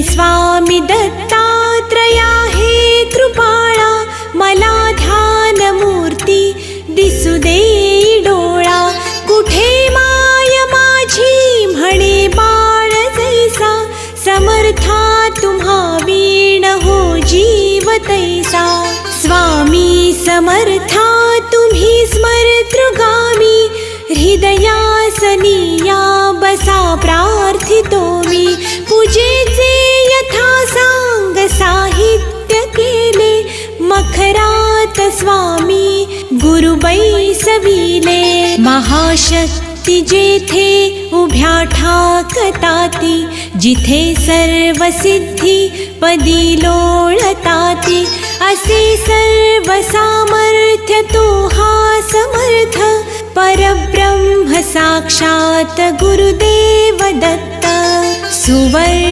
स्वामी दत्तात्रया हे कृपाळा, मला ध्यान मूर्ती दिसू दे डोळा. कुठे माय माझी म्हणे बाळ जैसा, समर्था तुम्हा वीण हो जीव तैसा. स्वामी समर्था तुम्ही स्मरतृगामी, हृदयासनिया बसा प्रार्थितो मी. पूजेचे यथा सांग साहित्य केले, मखरात स्वामी गुरु बैसविले. महाशक्ती जेथे उभ्या ठाकताती, जिथे सर्व सिद्धी पदी लोळताती. असे सर्व सामर्थ्य तो हा समर्थ, परब्रह्म साक्षात गुरुदेव दत्त. सुवर्ण